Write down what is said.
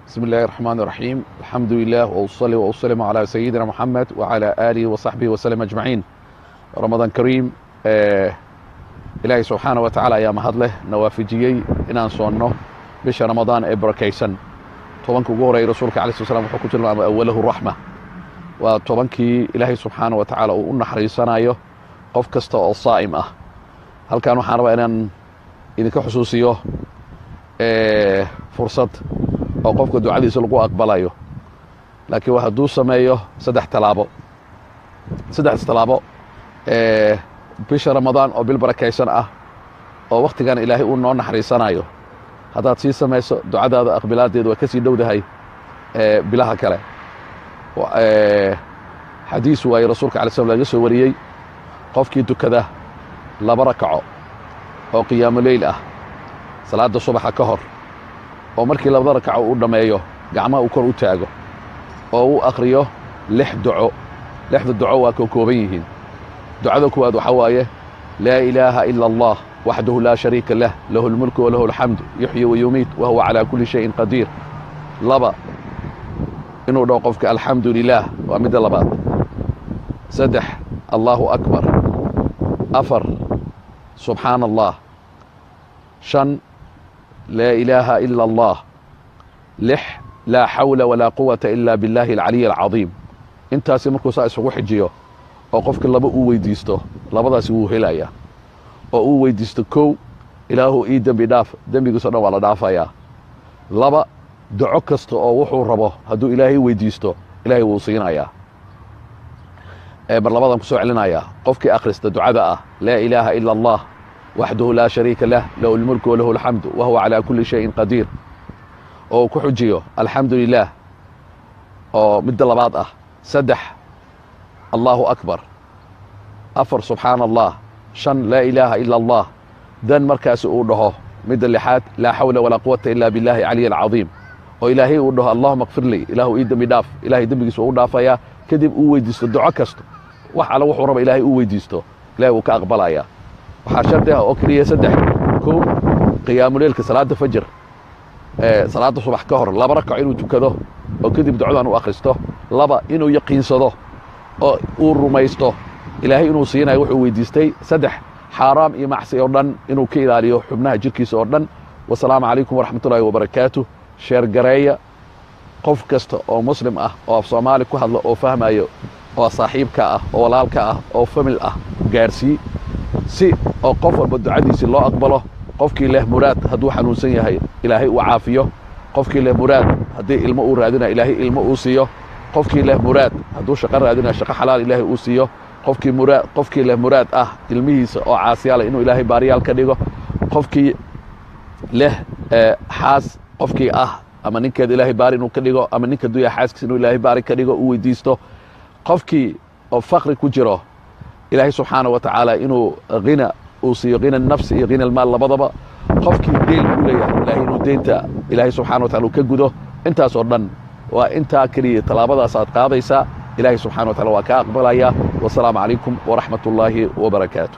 بسم الله الرحمن الرحيم الحمد لله وأصلي وأسلم على سيدنا محمد وعلى آله وصحبه وسلم أجمعين رمضان كريم إلهي سبحانه وتعالى يا مهد له نوافجيي إنان صنه بش رمضان إبركيسن طبانك قوري رسولك عليه الصلاة والسلام وحكوت لنا أوله الرحمة وطبانك إلهي سبحانه وتعالى وأن حريصنا أيه قف كستا الصائم هل كانوا حاربا إنان إذنك حسوسيه فرصة oo qofka ducadiisa lagu aqbalayo laakiin waxa duu sameeyo saddex talaabo bisha ramadaan oo bil barakaysan ah oo waqtigan ilaahay uu noo naxariisanayo haddaad sii samayso ducadaada aqbalaadeedu way ka sii dhowdahay bilaha kale xadiis waay rasuulka calaih salam laga soo wariyey qofkii dukada laba rakaco oo qiyaamu leyl ah salaada subaxa ka hor oo markii labada rakaco uu dhameeyo gacmaha uu kor u taago oo uu akhriyo 6 duco 6 duco waa ka kooban yihiin ducada koowaad waxa waaye laa ilaaha illa allah wahdahu la sharika lah lahu almulku wa lahu alhamdu yuhyi wa yumiit wa huwa ala kulli shay'in qadir laba inuu dhaw qofka alxamdulilah waa mid labaad saddex allahu akbar afar subhanallah shan لا إله إلا الله لح لا حول ولا قوة إلا بالله العلي العظيم intaasi markuu saa isugu xijiyo oo qofka laba uu weydiisto labadaasi wuu helaya oo uu weydiisto kow ilaahu ii dambi dhaaf dambigiisa dhan waa la dhaafayaa laba duco kasta oo wuxuu rabo hadduu ilaahay weydiisto ilaahay wuu siinayaa mar labadan ku soo celinayaa qofkii akhrista ducada ah laa ilaaha ila allah وحده لا شريك له له الملك وله الحمد وهو على كل شيء قدير oo ku xujiyo alxamdulilah oo mid labaad ah saddex allahu akbar afar subhanallah shan la ilaha illa allah dan markaas uu dhaho mid lixaad la hawla wala quwwata illa billahi ali alazim oo ilaahay uu dhaho allahumma ighfir li ilaahu ii dambi dhaaf ilaahay dambigiisa uu dhaafaya kadib uu weydiisto duco kasto wax alla wuxuu rabo ilaahay uu weydiisto ilaahay uu ka aqbalaya waxaa shardi ah oo keliya saddex kow qiyaamu leylka salaada fajr salaada subax ka hor laba rakac inuu tukado oo kadib ducadan uu akhristo laba inuu yaqiinsado oo uu rumaysto ilaahay inuu siinayo wuxuu weydiistay saddex xaraam iyo macsi oo dhan inuu ka ilaaliyo xubnaha jirkiisa oo dhan wasalaamu calaykum waraxmatullaahi wabarakaatuh sheer gareeya qof kasta oo muslim ah oo af soomaali ku hadla oo fahmayo oo saaxiibka ah oo walaalka ah oo famil ah gaarsii si oo qof walba ducadiisa loo aqbalo qofkii leh muraad hadduu xanuunsan yahay ilaahay uu caafiyo qofkii leh muraad haddii ilmo uu raadina ilaahay ilmo uu siiyo qofkii leh muraad hadduu shaqo raadina shaqo xalaal ilaahay uu siiyo qofkii leh muraad ah ilmihiisa oo caasiyaal inuu ilaahay baariyaal ka dhigo qofkii leh xaas qofkii ah ama ninkeeda ilaahay baari inuu ka dhigo ama ninka duya xaaskiisa inuu ilaahay baari ka dhigo uu weydiisto qofkii oo faqri ku jiro إلهي سبحانه وتعالى إنه غنى أوصي غنى النفس غنى المال لبضبا قفكي دين كلية إلهي إنه دينتا إلهي سبحانه وتعالى كجده أنت صرنا وأنت كري طلابة صاد قاضيسا إلهي سبحانه وتعالى وكأقبل والسلام عليكم ورحمة الله وبركاته